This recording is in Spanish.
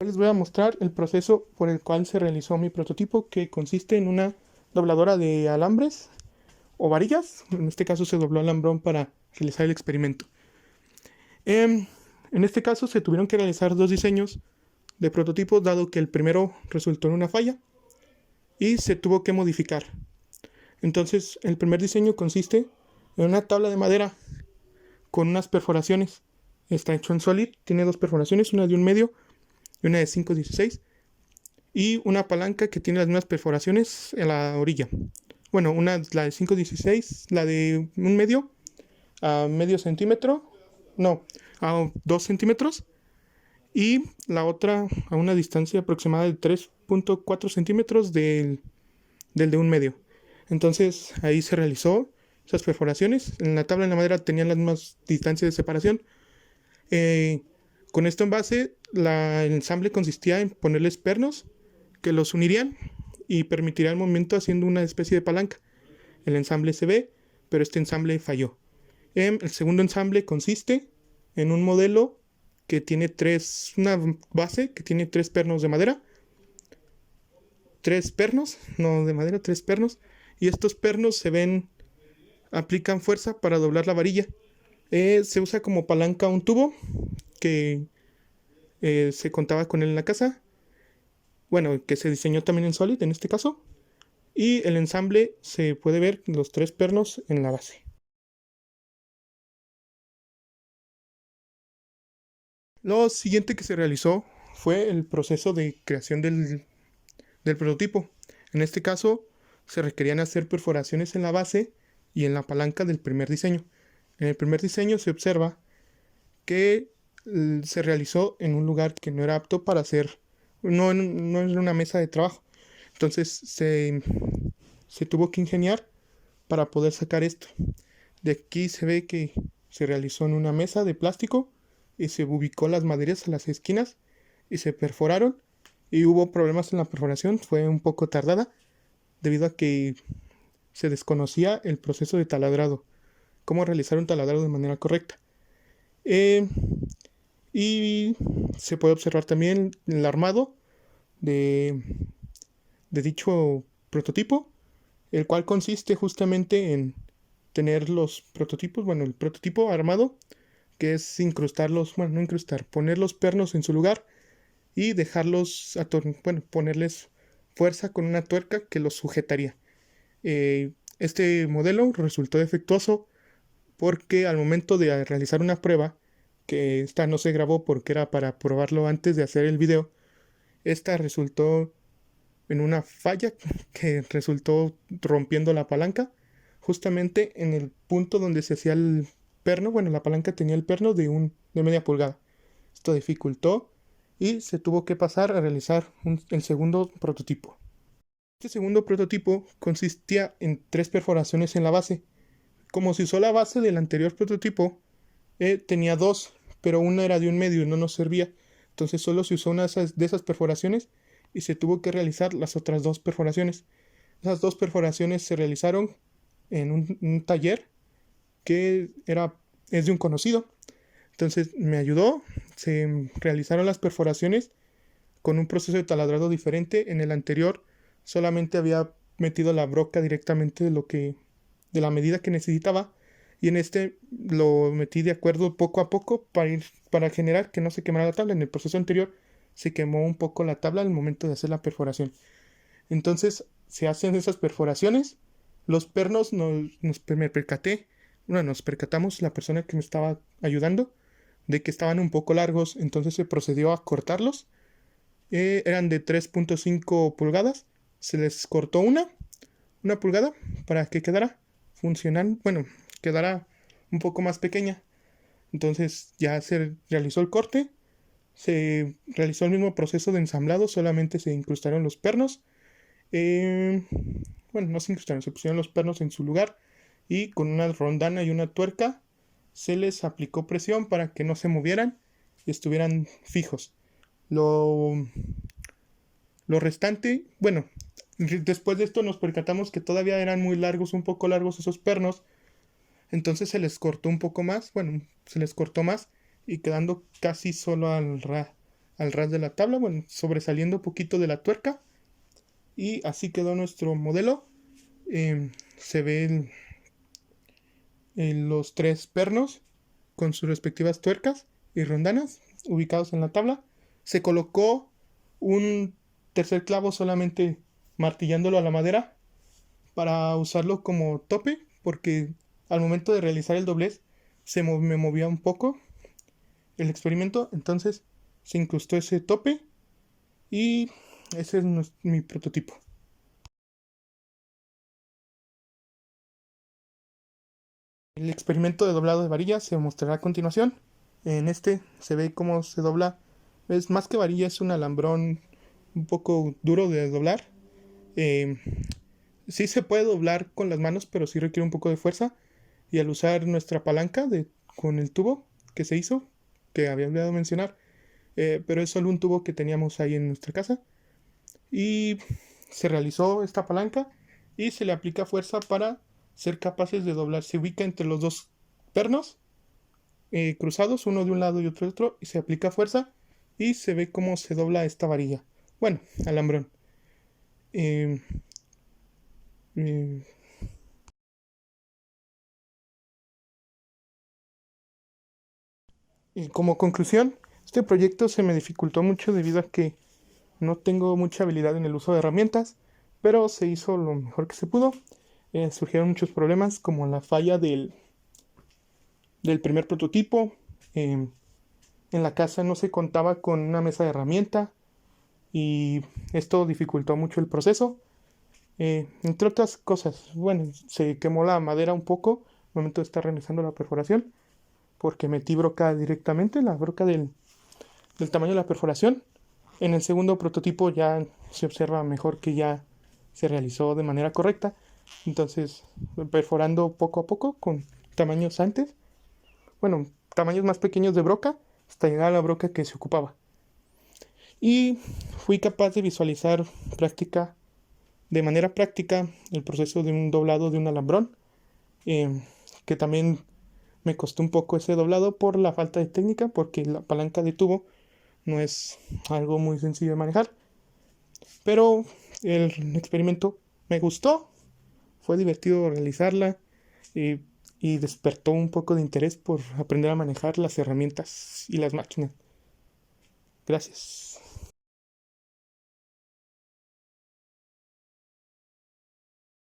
Les voy a mostrar el proceso por el cual se realizó mi prototipo, que consiste en una dobladora de alambres o varillas. En este caso se dobló alambrón para realizar el experimento. En este caso se tuvieron que realizar dos diseños de prototipos, dado que el primero resultó en una falla y se tuvo que modificar. Entonces el primer diseño consiste en una tabla de madera con unas perforaciones. Está hecho en Solid, tiene dos perforaciones, una de 1 medio y una de 5/16, y una palanca que tiene las mismas perforaciones en la orilla. Bueno, la de 5/16, la de 1 medio a medio centímetro, no, a 2 centímetros, y la otra a una distancia aproximada de 3.4 centímetros del de 1 medio. Entonces ahí se realizó esas perforaciones. En la tabla de la madera tenían las mismas distancias de separación. Eh, con esto en base, el ensamble consistía en ponerles pernos que los unirían y permitiría el movimiento haciendo una especie de palanca. El ensamble se ve, pero este ensamble falló. El segundo ensamble consiste en un modelo que tiene una base que tiene tres pernos de madera, tres pernos, no de madera, tres pernos, y estos pernos aplican fuerza para doblar la varilla. Se usa como palanca un tubo que se contaba con él en la casa, bueno, que se diseñó también en Solid en este caso, y el ensamble se puede ver los tres pernos en la base. Lo siguiente que se realizó fue el proceso de creación del prototipo. En este caso, se requerían hacer perforaciones en la base y en la palanca del primer diseño. En el primer diseño se observa que se realizó en un lugar que no era apto para hacer, no era una mesa de trabajo. Entonces se tuvo que ingeniar para poder sacar esto. De aquí se ve que se realizó en una mesa de plástico y se ubicó las maderas a las esquinas y se perforaron, y hubo problemas en la perforación. Fue un poco tardada debido a que se desconocía el proceso de taladrado, cómo realizar un taladrado de manera correcta. Eh, y se puede observar también el armado de, de dicho prototipo, el cual consiste justamente en tener los prototipos, bueno, el prototipo armado, que es incrustarlos, bueno, no incrustar, poner los pernos en su lugar y bueno, ponerles fuerza con una tuerca que los sujetaría. Este modelo resultó defectuoso porque al momento de realizar una prueba, que esta no se grabó porque era para probarlo antes de hacer el video, esta resultó en una falla que resultó rompiendo la palanca justamente en el punto donde se hacía el perno. Bueno, la palanca tenía el perno de media pulgada. Esto dificultó y se tuvo que pasar a realizar el segundo prototipo. Este segundo prototipo consistía en tres perforaciones en la base. Como se usó la base del anterior prototipo, tenía dos, pero una era de 1 medio y no nos servía. Entonces solo se usó una de esas perforaciones y se tuvo que realizar las otras dos perforaciones. Esas dos perforaciones se realizaron en un taller que es de un conocido. Entonces me ayudó, se realizaron las perforaciones con un proceso de taladrado diferente. En el anterior solamente había metido la broca directamente de la medida que necesitaba, y en este lo metí de acuerdo poco a poco para generar que no se quemara la tabla. En el proceso anterior se quemó un poco la tabla al momento de hacer la perforación. Entonces se hacen esas perforaciones. Los pernos me percaté, bueno, nos percatamos, la persona que me estaba ayudando, de que estaban un poco largos. Entonces se procedió a cortarlos. Eran de 3.5 pulgadas. Se les cortó una pulgada para que quedara funcional, bueno, quedara un poco más pequeña. Entonces ya se realizó el corte, se realizó el mismo proceso de ensamblado, solamente se incrustaron los pernos. Eh, bueno, no se incrustaron, se pusieron los pernos en su lugar y con una rondana y una tuerca se les aplicó presión para que no se movieran y estuvieran fijos. Lo, lo restante, bueno, después de esto nos percatamos que todavía eran muy largos, un poco largos esos pernos. Entonces se les cortó un poco más, bueno, se les cortó más y quedando casi solo al ras de la tabla, bueno, sobresaliendo un poquito de la tuerca. Y así quedó nuestro modelo. Se ven los tres pernos con sus respectivas tuercas y rondanas ubicados en la tabla. Se colocó un tercer clavo solamente martillándolo a la madera para usarlo como tope, porque al momento de realizar el doblez me movía un poco el experimento, entonces se incrustó ese tope y ese es mi prototipo. El experimento de doblado de varilla se mostrará a continuación. En este se ve cómo se dobla. Es más que varilla, es un alambrón un poco duro de doblar. Eh, sí se puede doblar con las manos, pero sí requiere un poco de fuerza. Y al usar nuestra palanca con el tubo que se hizo, que había olvidado mencionar, pero es solo un tubo que teníamos ahí en nuestra casa. Y se realizó esta palanca y se le aplica fuerza para ser capaces de doblar. Se ubica entre los dos pernos cruzados, uno de un lado y otro de otro, y se aplica fuerza y se ve cómo se dobla esta varilla. Bueno, alambrón. Eh, eh, y como conclusión, este proyecto se me dificultó mucho debido a que no tengo mucha habilidad en el uso de herramientas, pero se hizo lo mejor que se pudo. Surgieron muchos problemas como la falla del primer prototipo. En la casa no se contaba con una mesa de herramienta y esto dificultó mucho el proceso. Entre otras cosas, bueno, se quemó la madera un poco al momento de estar realizando la perforación porque metí broca directamente, la broca del tamaño de la perforación. En el segundo prototipo ya se observa mejor que ya se realizó de manera correcta. Entonces, perforando poco a poco con tamaños antes, bueno, tamaños más pequeños de broca hasta llegar a la broca que se ocupaba. Y fui capaz de visualizar de manera práctica el proceso de un doblado de un alambrón, que también me costó un poco ese doblado por la falta de técnica, porque la palanca de tubo no es algo muy sencillo de manejar. Pero el experimento me gustó, fue divertido realizarla y despertó un poco de interés por aprender a manejar las herramientas y las máquinas. Gracias.